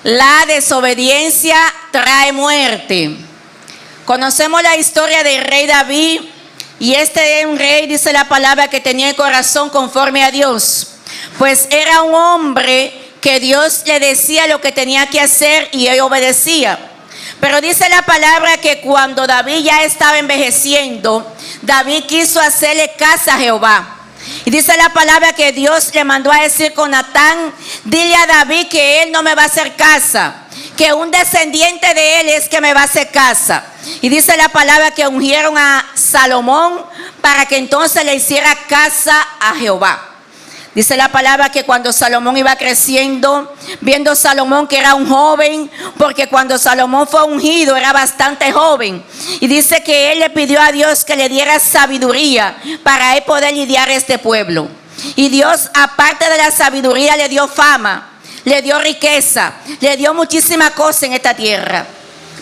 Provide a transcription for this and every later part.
La desobediencia trae muerte. Conocemos la historia del rey David, y este es un rey, dice la palabra, que tenía el corazón conforme a Dios. Pues era un hombre que Dios le decía lo que tenía que hacer y él obedecía. Pero dice la palabra que cuando David ya estaba envejeciendo, David quiso hacerle casa a Jehová. Y dice la palabra que Dios le mandó a decir con Natán: dile a David que él no me va a hacer casa, que un descendiente de él es que me va a hacer casa. Y dice la palabra que ungieron a Salomón para que entonces le hiciera casa a Jehová. Dice la palabra que cuando Salomón iba creciendo, viendo Salomón que era un joven, porque cuando Salomón fue ungido era bastante joven, y dice que él le pidió a Dios que le diera sabiduría para él poder lidiar este pueblo. Y Dios, aparte de la sabiduría, le dio fama, le dio riqueza, le dio muchísimas cosas en esta tierra.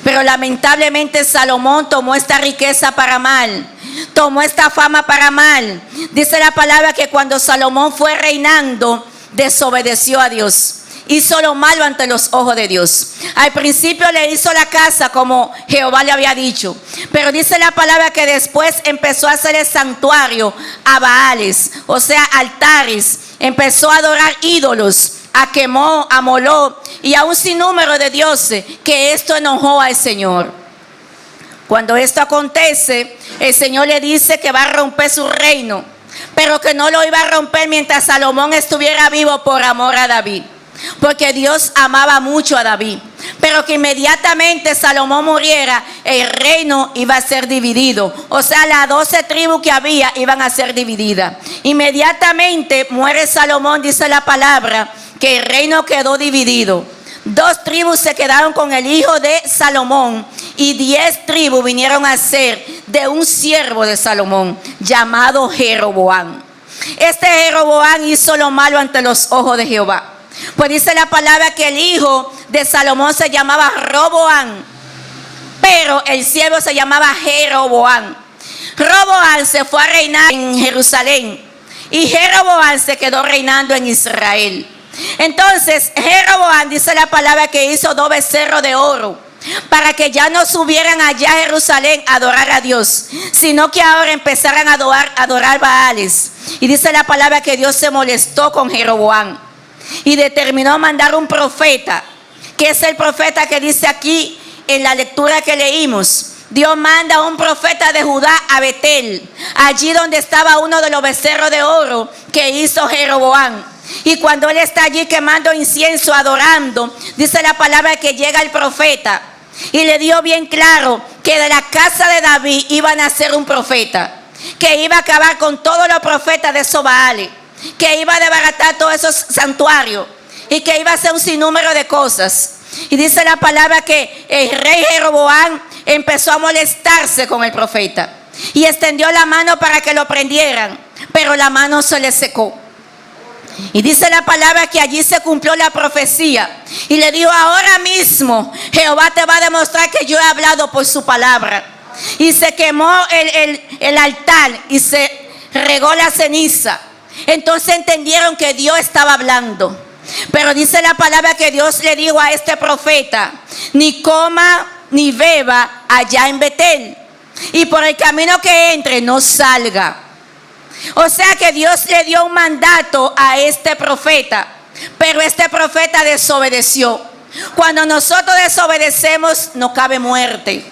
Pero lamentablemente Salomón tomó esta riqueza para mal, tomó esta fama para mal. Dice la palabra que cuando Salomón fue reinando, desobedeció a Dios. Hizo lo malo ante los ojos de Dios. Al principio le hizo la casa como Jehová le había dicho, pero dice la palabra que después empezó a hacer el santuario a Baales, o sea, altares. Empezó a adorar ídolos, a Quemó, a Moló y a un sinnúmero de dioses, que esto enojó al Señor. Cuando esto acontece, el Señor le dice que va a romper su reino, pero que no lo iba a romper mientras Salomón estuviera vivo, por amor a David, porque Dios amaba mucho a David. Pero que inmediatamente Salomón muriera, el reino iba a ser dividido. O sea, las 12 tribus que había iban a ser divididas. Inmediatamente muere Salomón, dice la palabra, que el reino quedó dividido. 2 tribus se quedaron con el hijo de Salomón, y 10 tribus vinieron a ser de un siervo de Salomón llamado Jeroboam. Este Jeroboam hizo lo malo ante los ojos de Jehová. Pues dice la palabra que el hijo de Salomón se llamaba Roboam, pero el siervo se llamaba Jeroboam. Roboam se fue a reinar en Jerusalén y Jeroboam se quedó reinando en Israel. Entonces Jeroboam, dice la palabra, que hizo 2 becerros de oro para que ya no subieran allá a Jerusalén a adorar a Dios, sino que ahora empezaran a adorar Baales. Y dice la palabra que Dios se molestó con Jeroboam y determinó mandar un profeta, que es el profeta que dice aquí en la lectura que leímos. Dios manda a un profeta de Judá a Betel, allí donde estaba uno de los becerros de oro que hizo Jeroboam. Y cuando él está allí quemando incienso, adorando, dice la palabra que llega el profeta y le dio bien claro que de la casa de David iba a nacer un profeta, que iba a acabar con todos los profetas de esos Baales, que iba a desbaratar todos esos santuarios y que iba a hacer un sinnúmero de cosas. Y dice la palabra que el rey Jeroboam empezó a molestarse con el profeta y extendió la mano para que lo prendieran, pero la mano se le secó. Y dice la palabra que allí se cumplió la profecía y le dijo: ahora mismo Jehová te va a demostrar que yo he hablado por su palabra. Y se quemó el altar y se regó la ceniza. Entonces entendieron que Dios estaba hablando. Pero dice la palabra que Dios le dijo a este profeta: ni coma ni beba allá en Betel, y por el camino que entre no salga. O sea que Dios le dio un mandato a este profeta, pero este profeta desobedeció. Cuando nosotros desobedecemos, no cabe muerte.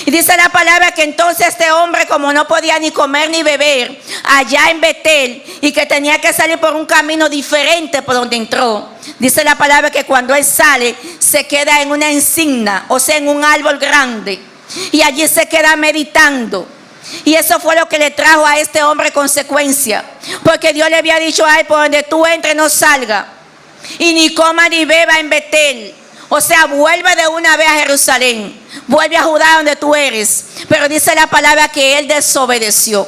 Y dice la palabra que entonces este hombre, como no podía ni comer ni beber allá en Betel, y que tenía que salir por un camino diferente por donde entró, dice la palabra que cuando él sale, se queda en una encina, o sea, en un árbol grande, y allí se queda meditando. Y eso fue lo que le trajo a este hombre consecuencia, porque Dios le había dicho a él: por donde tú entres no salga, y ni coma ni beba en Betel. O sea, vuelve de una vez a Jerusalén, vuelve a Judá donde tú eres. Pero dice la palabra que él desobedeció.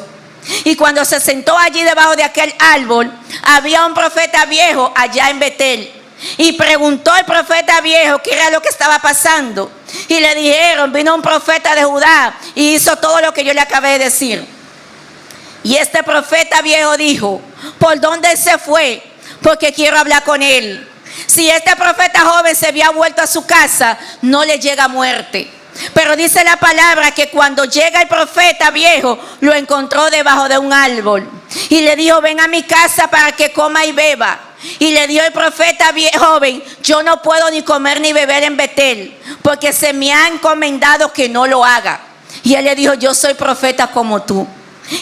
Y cuando se sentó allí debajo de aquel árbol, había un profeta viejo allá en Betel. Y preguntó al profeta viejo qué era lo que estaba pasando. Y le dijeron: vino un profeta de Judá y hizo todo lo que yo le acabé de decir. Y este profeta viejo dijo: ¿por dónde se fue? Porque quiero hablar con él. Si este profeta joven se había vuelto a su casa, no le llega muerte. Pero dice la palabra que cuando llega el profeta viejo, lo encontró debajo de un árbol. Y le dijo, ven a mi casa para que coma y beba. Y le dio el profeta joven, yo no puedo ni comer ni beber en Betel, porque se me ha encomendado que no lo haga. Y él le dijo, yo soy profeta como tú.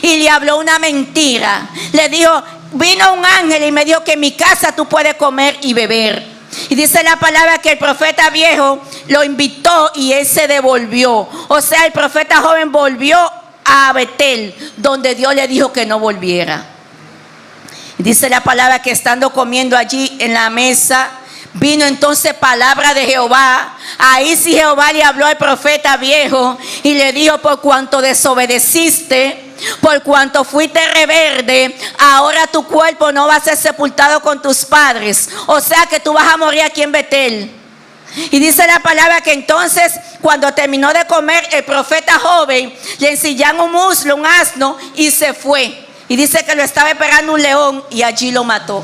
Y le habló una mentira. Le dijo, vino un ángel y me dijo que en mi casa tú puedes comer y beber. Y dice la palabra que el profeta viejo lo invitó y él se devolvió. O sea, el profeta joven volvió a Betel, donde Dios le dijo que no volviera. Dice la palabra que estando comiendo allí en la mesa, vino entonces palabra de Jehová. Ahí sí Jehová le habló al profeta viejo y le dijo, por cuanto desobedeciste, por cuanto fuiste rebelde, ahora tu cuerpo no va a ser sepultado con tus padres. O sea que tú vas a morir aquí en Betel. Y dice la palabra que entonces cuando terminó de comer el profeta joven, le ensillaron un muslo, un asno, y se fue. Y dice que lo estaba esperando un león y allí lo mató.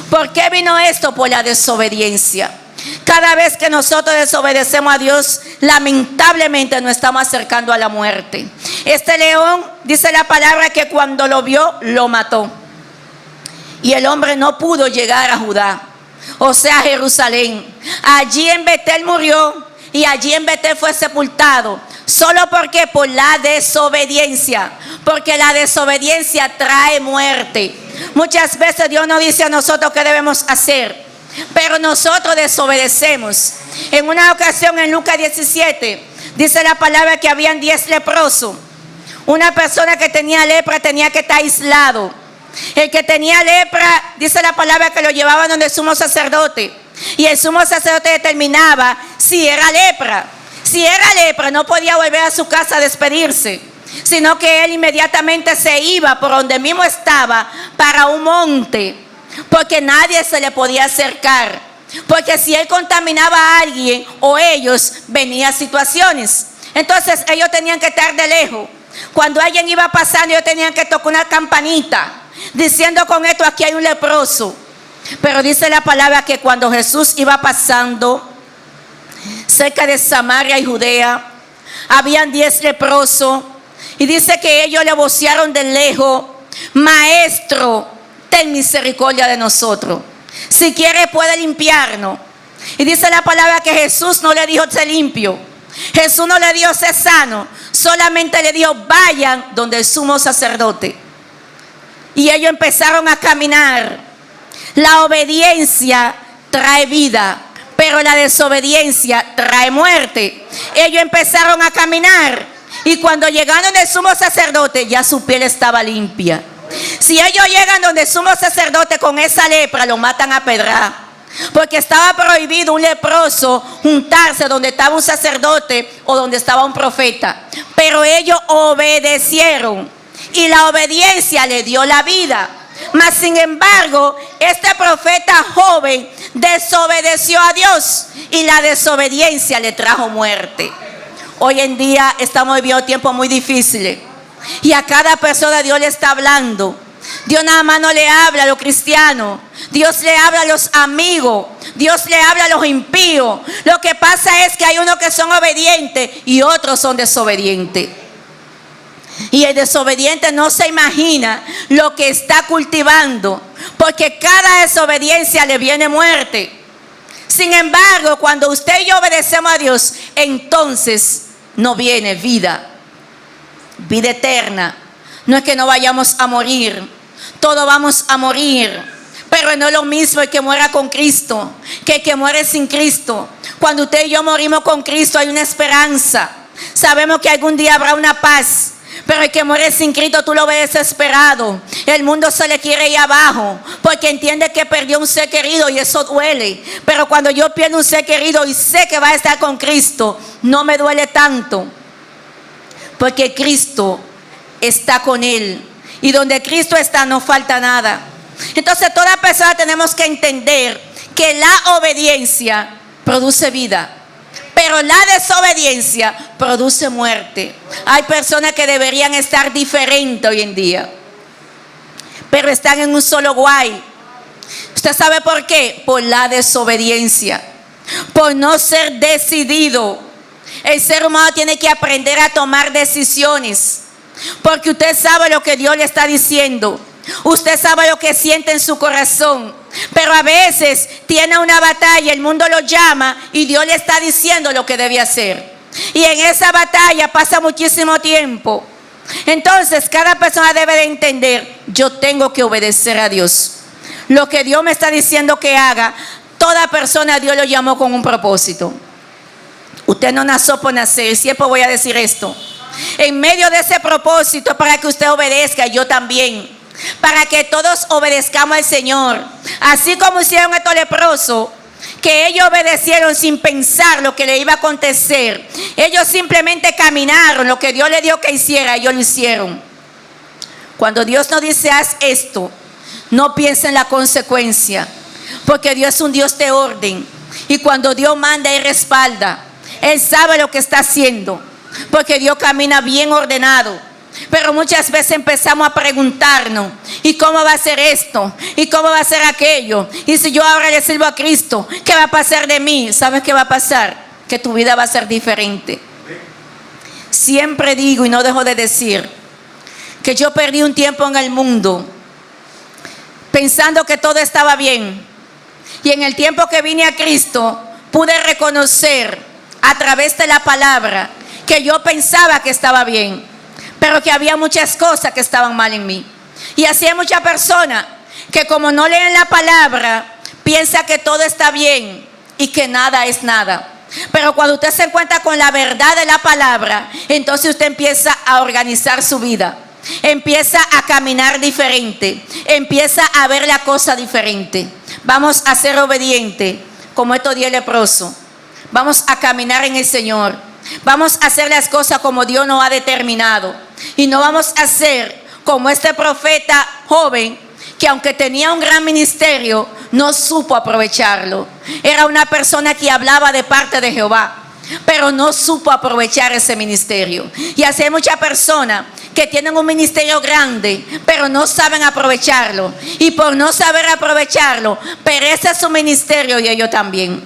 ¿Por qué vino esto? Por la desobediencia. Cada vez que nosotros desobedecemos a Dios, lamentablemente nos estamos acercando a la muerte. Este león, dice la palabra que cuando lo vio, lo mató. Y el hombre no pudo llegar a Judá, o sea, a Jerusalén. Allí en Betel murió y allí en Betel fue sepultado. Solo porque por la desobediencia, porque la desobediencia trae muerte. Muchas veces Dios nos dice a nosotros qué debemos hacer, pero nosotros desobedecemos. En una ocasión en Lucas 17 dice la palabra que habían 10 leprosos. Una persona que tenía lepra tenía que estar aislado. El que tenía lepra, dice la palabra que lo llevaban donde el sumo sacerdote, y el sumo sacerdote determinaba si era lepra. Si era lepra, no podía volver a su casa a despedirse, sino que él inmediatamente se iba por donde mismo estaba para un monte, porque nadie se le podía acercar, porque si él contaminaba a alguien o ellos, venían situaciones. Entonces ellos tenían que estar de lejos. Cuando alguien iba pasando, ellos tenían que tocar una campanita diciendo con esto, aquí hay un leproso. Pero dice la palabra que cuando Jesús iba pasando cerca de Samaria y Judea, habían 10 leprosos, y dice que ellos le vocearon de lejos, maestro, ten misericordia de nosotros, si quiere puede limpiarnos. Y dice la palabra que Jesús no le dijo sé limpio, Jesús no le dijo sé sano, solamente le dijo vayan donde el sumo sacerdote. Y ellos empezaron a caminar. La obediencia trae vida, pero la desobediencia trae muerte. Ellos empezaron a caminar y cuando llegaron donde el sumo sacerdote, ya su piel estaba limpia. Si ellos llegan donde el sumo sacerdote con esa lepra, lo matan a pedrada, porque estaba prohibido un leproso juntarse donde estaba un sacerdote o donde estaba un profeta. Pero ellos obedecieron y la obediencia le dio la vida. Mas sin embargo, este profeta joven desobedeció a Dios y la desobediencia le trajo muerte. Hoy en día estamos viviendo tiempos muy difíciles y a cada persona Dios le está hablando. Dios nada más no le habla a los cristianos, Dios le habla a los amigos, Dios le habla a los impíos. Lo que pasa es que hay unos que son obedientes y otros son desobedientes. Y el desobediente no se imagina lo que está cultivando, porque cada desobediencia le viene muerte. Sin embargo, cuando usted y yo obedecemos a Dios, entonces nos viene vida, vida eterna. No es que no vayamos a morir, todos vamos a morir, pero no es lo mismo el que muera con Cristo que el que muere sin Cristo. Cuando usted y yo morimos con Cristo hay una esperanza. Sabemos que algún día habrá una paz. Pero el que muere sin Cristo, tú lo ves desesperado. El mundo se le quiere ir abajo porque entiende que perdió un ser querido y eso duele. Pero cuando yo pierdo un ser querido y sé que va a estar con Cristo, no me duele tanto, porque Cristo está con él. Y donde Cristo está no falta nada. Entonces toda persona tenemos que entender que la obediencia produce vida, pero la desobediencia produce muerte. Hay personas que deberían estar diferentes hoy en día, pero están en un solo guay. ¿Usted sabe por qué? Por la desobediencia, por no ser decidido. El ser humano tiene que aprender a tomar decisiones, porque usted sabe lo que Dios le está diciendo. Usted sabe lo que siente en su corazón, pero a veces tiene una batalla, el mundo lo llama y Dios le está diciendo lo que debe hacer. Y en esa batalla pasa muchísimo tiempo. Entonces cada persona debe de entender, yo tengo que obedecer a Dios. Lo que Dios me está diciendo que haga, toda persona Dios lo llamó con un propósito. Usted no nació por nacer, siempre voy a decir esto. En medio de ese propósito, para que usted obedezca, yo también. Para que todos obedezcamos al Señor. Así como hicieron estos leprosos, que ellos obedecieron sin pensar lo que le iba a acontecer. Ellos simplemente caminaron, lo que Dios les dio que hiciera, ellos lo hicieron. Cuando Dios nos dice haz esto, no piense en la consecuencia, porque Dios es un Dios de orden. Y cuando Dios manda, Él respalda. Él sabe lo que está haciendo, porque Dios camina bien ordenado. Pero muchas veces empezamos a preguntarnos, ¿y cómo va a ser esto? ¿Y cómo va a ser aquello? Y si yo ahora le sirvo a Cristo, ¿qué va a pasar de mí? ¿Sabes qué va a pasar? Que tu vida va a ser diferente. Siempre digo y no dejo de decir que yo perdí un tiempo en el mundo pensando que todo estaba bien. Y en el tiempo que vine a Cristo, pude reconocer a través de la palabra que yo pensaba que estaba bien, pero que había muchas cosas que estaban mal en mí. Y así hay muchas personas que como no leen la palabra, piensa que todo está bien y que nada es nada. Pero cuando usted se encuentra con la verdad de la palabra, entonces usted empieza a organizar su vida, empieza a caminar diferente, empieza a ver la cosa diferente. Vamos a ser obedientes como estos 10 leprosos. Vamos a caminar en el Señor. Vamos a hacer las cosas como Dios nos ha determinado. Y no vamos a hacer como este profeta joven, que aunque tenía un gran ministerio, no supo aprovecharlo. Era una persona que hablaba de parte de Jehová, pero no supo aprovechar ese ministerio. Y así hay muchas personas que tienen un ministerio grande, pero no saben aprovecharlo. Y por no saber aprovecharlo, perece su ministerio y ellos también.